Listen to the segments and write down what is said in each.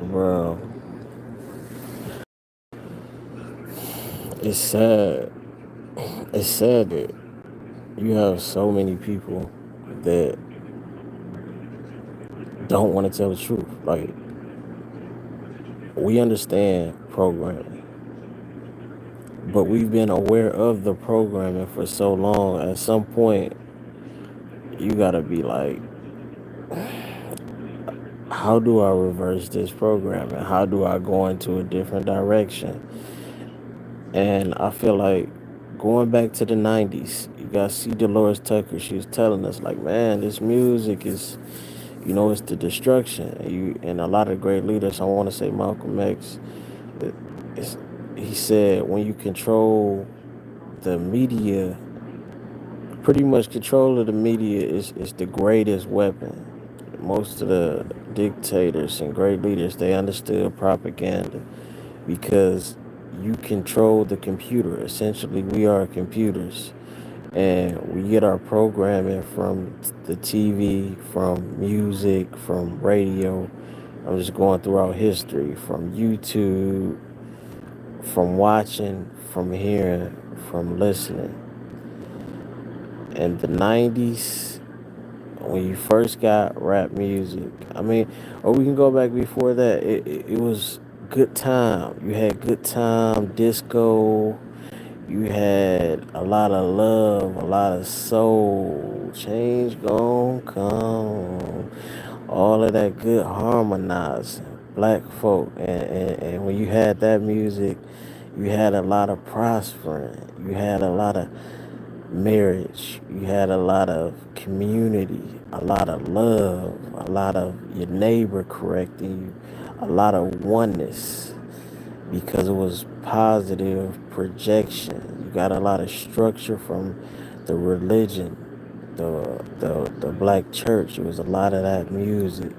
Bro, it's sad. It's sad that you have so many people that don't want to tell the truth. Like, we understand programming, but we've been aware of the programming for so long. At some point, you gotta be like, how do I reverse this programming? How do I go into a different direction? And I feel like going back to the 90s, you got to see Dolores Tucker. She was telling us, like, man, this music is, it's the destruction. And a lot of great leaders, I want to say Malcolm X, it- it's, he said, when you control the media, pretty much control of the media is the greatest weapon. Most of the dictators and great leaders, they understood propaganda because you control the computer. Essentially, we are computers, and we get our programming from the TV, from music, from radio. I'm just going throughout history, from YouTube, from watching, from hearing, from listening. In the 90s, when you first got rap music, I mean, or we can go back before that, it was good time. You had good time, disco, you had a lot of love, a lot of soul, change gon' come, all of that good harmonizing, black folk. And when you had that music, you had a lot of prospering, you had a lot of marriage, you had a lot of community, a lot of love, a lot of your neighbor correcting you, a lot of oneness because it was positive projection. You got a lot of structure from the religion, the black church. It was a lot of that music.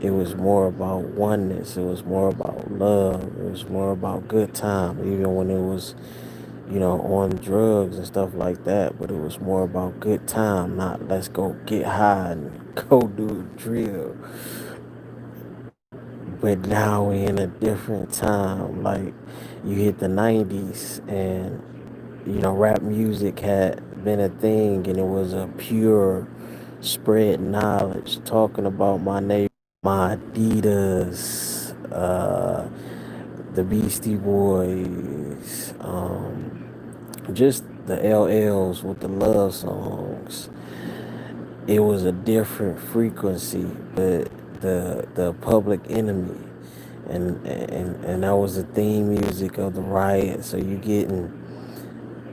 It was more about oneness. It was more about love. It was more about good time, even when it was, on drugs and stuff like that. But it was more about good time, not let's go get high and go do a drill. But now we in a different time. Like, you hit the 90s, and rap music had been a thing, and it was a pure spread knowledge, talking about my neighbor, my Adidas, the Beastie Boys, just the LLs with the love songs. It was a different frequency, but the Public Enemy, and that was the theme music of the riot. So you getting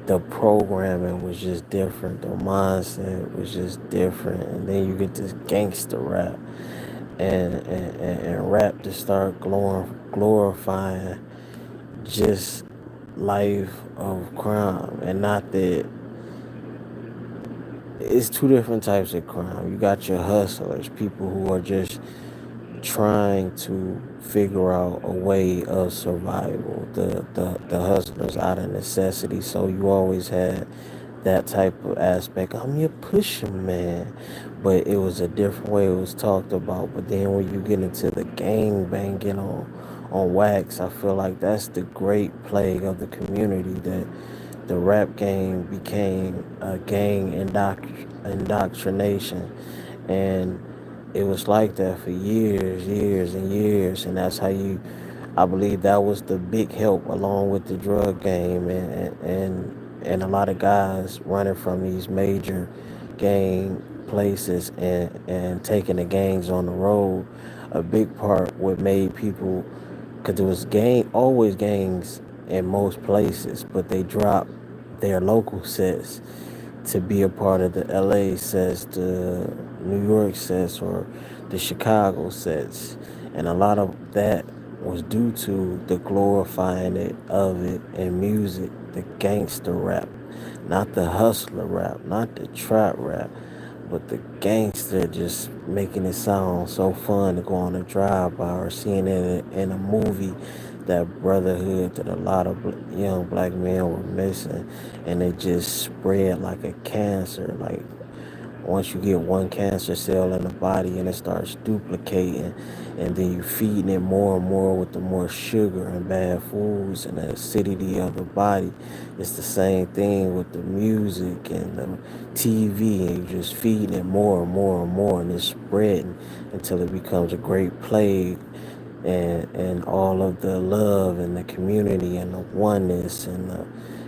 the programming was just different, the mindset was just different, and then you get this gangster rap, and rap to start glorifying just life of crime, and not that it's two different types of crime. You got your hustlers, people who are just trying to figure out a way of survival. The hustlers out of necessity. So you always had that type of aspect. I'm your pusher man, but it was a different way it was talked about. But then when you get into the gang banging on wax, I feel like that's the great plague of the community, that the rap game became a gang indoctrination, and it was like that for years and years. And that's how I believe that was the big help, along with the drug game, and a lot of guys running from these major gang places, and taking the gangs on the road. A big part what made people, because there was always gangs in most places, but they dropped their local sets to be a part of the LA sets, the New York sets, or the Chicago sets. And a lot of that was due to the glorifying of it in music, the gangster rap, not the hustler rap, not the trap rap, but the gangster, just making it sound so fun to go on a drive-by, or seeing it in a movie, that brotherhood that a lot of young black men were missing. And it just spread like a cancer. Like, Once you get one cancer cell in the body and it starts duplicating, and then you feeding it more and more with the more sugar and bad foods and the acidity of the body. It's the same thing with the music and the TV, and you just feeding it more and more and more, and it's spreading until it becomes a great plague. And all of the love and the community and the oneness and the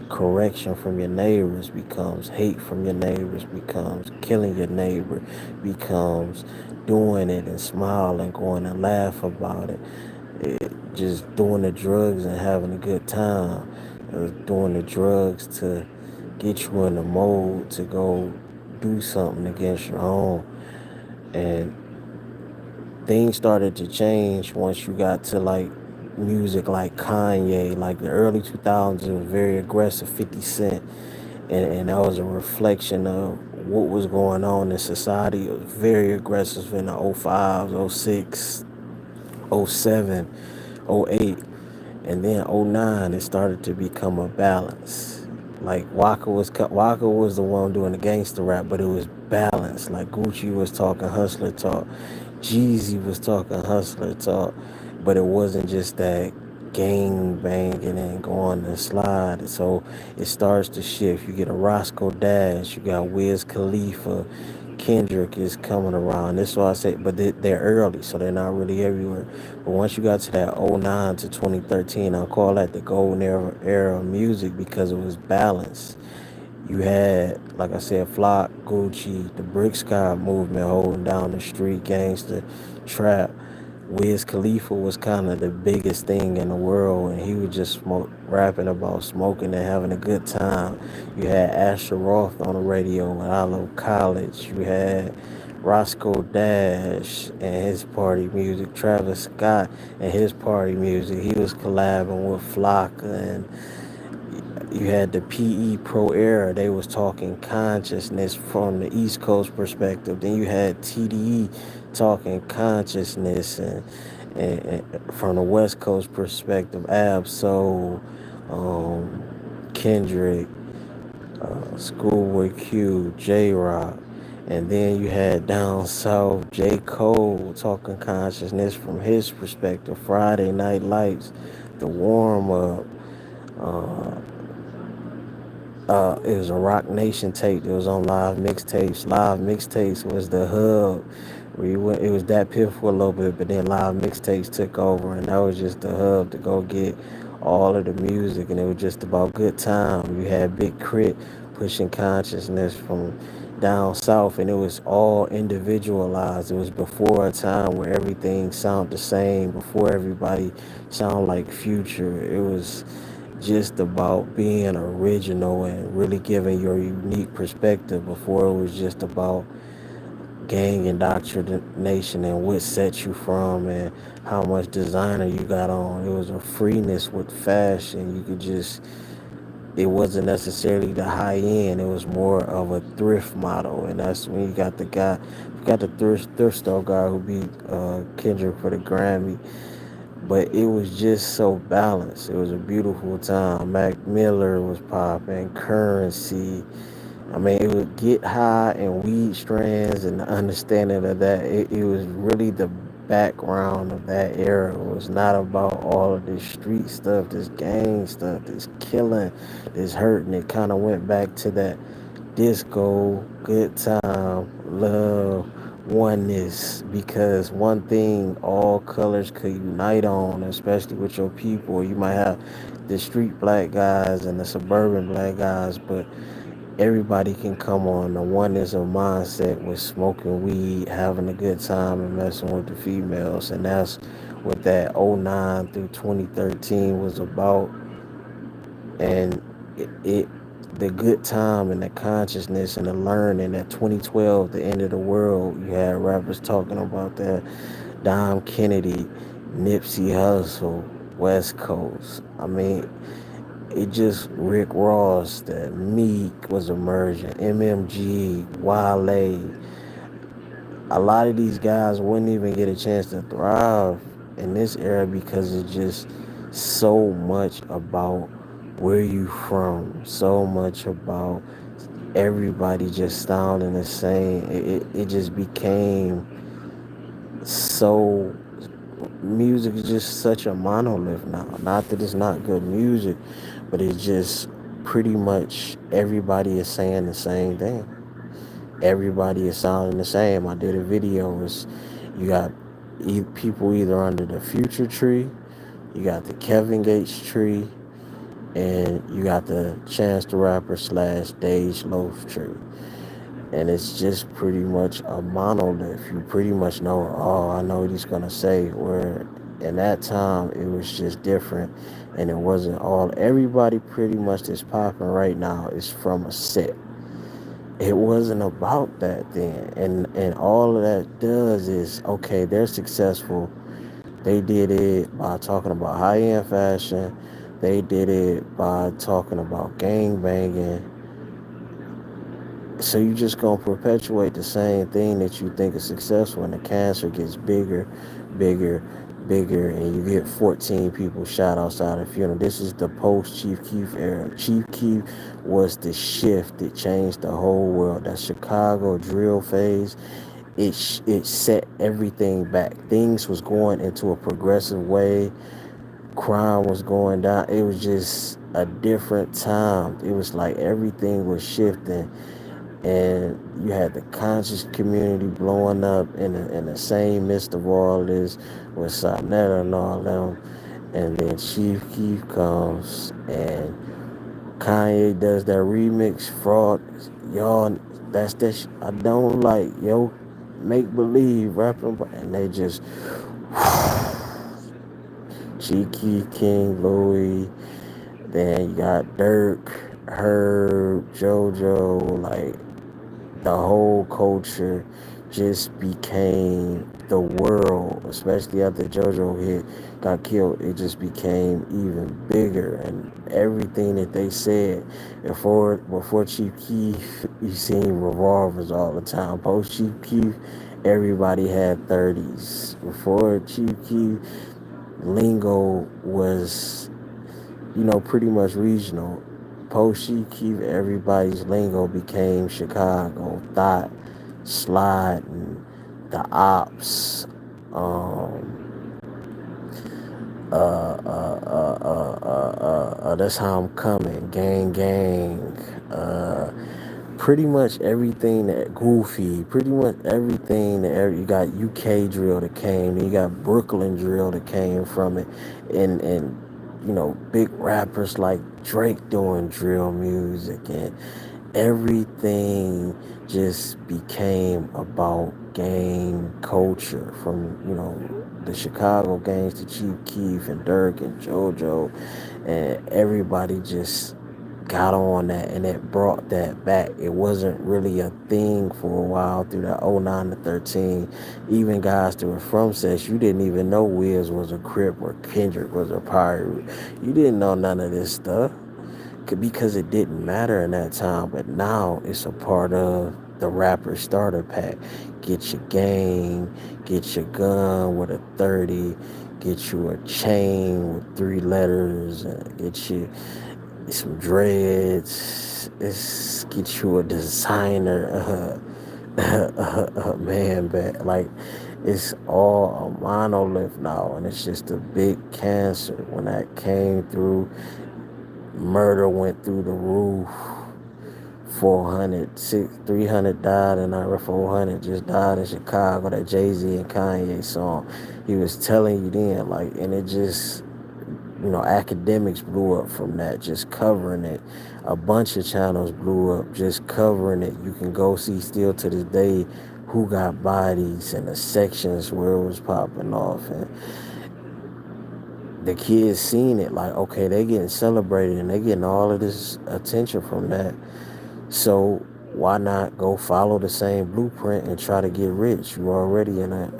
correction from your neighbors becomes hate from your neighbors, becomes killing your neighbor, becomes doing it and smile and going and laugh about it, just doing the drugs and having a good time, doing the drugs to get you in the mode to go do something against your own. And things started to change once you got to like music like Kanye, like the early 2000s. It was very aggressive, 50 Cent, and that was a reflection of what was going on in society. It was very aggressive in the oh 05, oh 06, oh 07, oh 08. And then '09, it started to become a balance. Like Waka was the one doing the gangster rap, but it was balanced. Like Gucci was talking hustler talk, Jeezy was talking hustler talk, but it wasn't just that gang banging and going and slide. So it starts to shift. You get a Roscoe Dash, you got Wiz Khalifa, Kendrick is coming around. That's why I say, but they're early, so they're not really everywhere. But once you got to that '09 to 2013, I'll call that the golden era of music because it was balanced. You had, like I said, Flock, Gucci, the Brick Sky movement holding down the street, gangster, trap. Wiz Khalifa was kind of the biggest thing in the world, and he was just rapping about smoking and having a good time. You had Asher Roth on the radio when I love college. You had Roscoe Dash and his party music, Travis Scott and his party music. He was collabing with Flocka, and you had the PE Pro era. They was talking consciousness from the East Coast perspective. Then you had TDE talking consciousness and from the West Coast perspective. Ab-Soul, Kendrick, Schoolboy Q, J-Rock. And then you had down south J. Cole talking consciousness from his perspective. Friday Night Lights, the warm up. Uh, it was a Rock Nation tape that was on Live Mixtapes. Live Mixtapes was the hub where you went. It was that Piff for a little bit, but then Live Mixtapes took over, and that was just the hub to go get all of the music, and it was just about good time. You had Big Crit pushing consciousness from down south, and it was all individualized. It was before a time where everything sounded the same, before everybody sounded like Future. It was just about being original and really giving your unique perspective before it was just about gang indoctrination and what sets you from and how much designer you got on. It was a freeness with fashion. You could just, it wasn't necessarily the high end. It was more of a thrift model. And that's when you got the thrift store guy who beat Kendrick for the Grammy, but it was just so balanced. It was a beautiful time. Mac Miller was popping, Currency. I mean, it would get high and weed strands and the understanding of that. It was really the background of that era. It was not about all of this street stuff, this gang stuff, this killing, this hurting. It kind of went back to that disco, good time, love, oneness, because one thing all colors could unite on, especially with your people. You might have the street black guys and the suburban black guys, but everybody can come on the oneness of mindset with smoking weed, having a good time, and messing with the females. And that's what that '09 through 2013 was about. And it the good time and the consciousness and the learning. That 2012, the end of the world, you had rappers talking about that. Dom Kennedy, Nipsey Hussle, West Coast. I mean, it just Rick Ross, that Meek was emerging, MMG, Wale. A lot of these guys wouldn't even get a chance to thrive in this era because it's just so much about where you from, so much about everybody just sounding the same. It just became so, music is just such a monolith now. Not that it's not good music, but it's just pretty much everybody is saying the same thing. Everybody is sounding the same. I did a video. It's, you got people either under the Future tree, you got the Kevin Gates tree, and you got the Chance the Rapper slash Dage Loaf tree. And it's just pretty much a monolith. You pretty much know, oh, I know what he's gonna say. Where in that time it was just different, and it wasn't all. Everybody pretty much that's popping right now is from a set. It wasn't about that then, and all of that does is, okay, they're successful. They did it by talking about high end fashion. They did it by talking about gang banging. So you just gonna perpetuate the same thing that you think is successful, and the cancer gets bigger, bigger, bigger, and you get 14 people shot outside a funeral. This is the post Chief Keef era. Chief Keef was the shift that changed the whole world. That Chicago drill phase, it set everything back. Things was going into a progressive way. Crime was going down. It was just a different time. It was like everything was shifting, and you had the conscious community blowing up in the same midst of all this with Sonetta and all them. And then Chief Keef comes and Kanye does that remix, Fraud. Y'all, that's that I don't like, yo, make believe rapping, and they just Chief Keef, King Louis. Then you got Dirk, Herb, JoJo, like the whole culture just became the world, especially after JoJo got killed. It just became even bigger, and everything that they said before Chief Keef, you seen revolvers all the time. Post Chief Keef, everybody had 30s. Before Chief Keef, lingo was, pretty much regional. Post Keef, everybody's lingo became Chicago, thought, slide, and the ops. Um, that's how I'm coming. Gang, gang. Uh, Pretty much everything that Goofy, pretty much everything that you got UK drill that came, you got Brooklyn drill that came from it, and big rappers like Drake doing drill music, and everything just became about gang culture from the Chicago gangs to Chief Keef and Dirk and JoJo, and everybody just got on that, and it brought that back. It wasn't really a thing for a while through that '09 to 13. Even guys that were from Sesh, you didn't even know Wiz was a Crip or Kendrick was a pirate. You didn't know none of this stuff because it didn't matter in that time. But now it's a part of the rapper starter pack. Get your game, get your gun with a 30, get you a chain with 3 letters, get you some dreads. It's get you a designer, man bag. Like, it's all a monolith now, and it's just a big cancer. When that came through, murder went through the roof. 300 died, and over 400 just died in Chicago. That Jay-Z and Kanye song, he was telling you then, like, and it just, academics blew up from that, just covering it. A bunch of channels blew up just covering it. You can go see still to this day who got bodies and the sections where it was popping off, and the kids seen it like, okay, they getting celebrated and they getting all of this attention from that. So why not go follow the same blueprint and try to get rich? You're already in a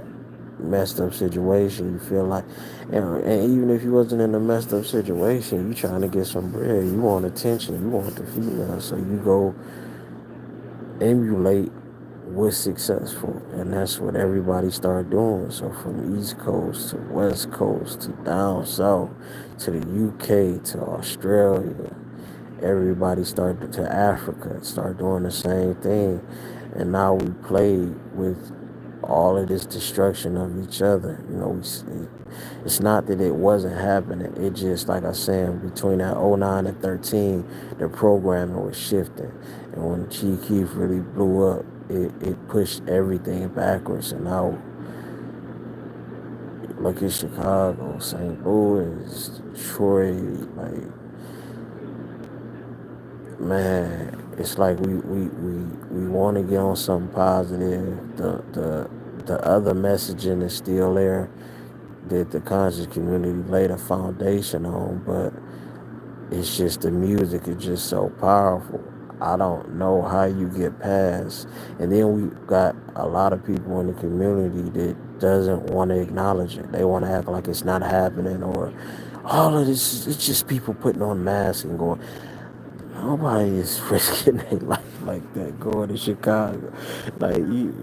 messed up situation. You feel like, and even if you wasn't in a messed up situation, you trying to get some bread. You want attention. You want the female. So you go emulate what's successful, and that's what everybody started doing. So from East Coast to West Coast to down south to the UK to Australia, everybody started to Africa, start doing the same thing, and now we play with all of this destruction of each other. It's not that it wasn't happening. It just, like I said, between that '09 and 13, the programming was shifting. And when Chief Keef really blew up, it pushed everything backwards. And now look at Chicago, St. Louis, Detroit. Like, man, it's like we want to get on something positive. The other messaging is still there that the conscious community laid a foundation on, but it's just the music is just so powerful. I don't know how you get past. And then we got a lot of people in the community that doesn't want to acknowledge it. They want to act like it's not happening, or all of this. It's just people putting on masks and going. Nobody is risking their life like that going to Chicago. Like you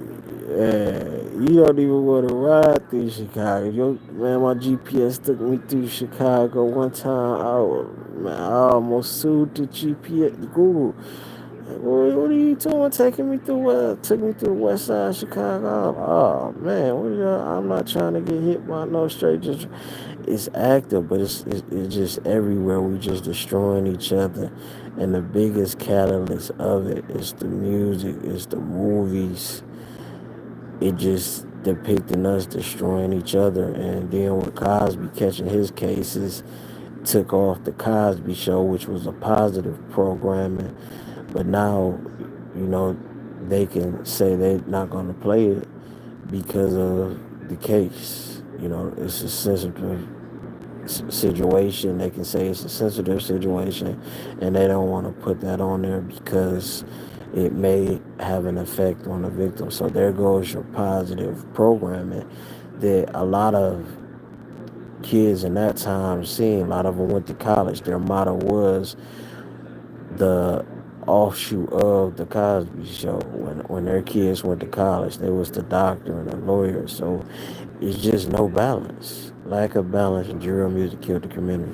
don't even want to ride through Chicago. Man, my GPS took me through Chicago one time. I almost sued the GPS Google. Like, what are you doing? Taking me through took me through the west side of Chicago. Oh man, I'm not trying to get hit by no strangers. It's active, but it's just everywhere. We just destroying each other, and the biggest catalyst of it is the music, is the movies. It just depicting us destroying each other, and then with Cosby catching his cases, took off the Cosby Show, which was a positive programming, but now, they can say they're not going to play it because of the case. It's a sensitive situation. They can say it's a sensitive situation, and they don't want to put that on there because it may have an effect on the victim. So there goes your positive programming that a lot of kids in that time seen. A lot of them went to college. Their motto was the offshoot of the Cosby Show. When their kids went to college, they was the doctor and the lawyer. So it's just no balance. Lack of balance in drill music killed the community.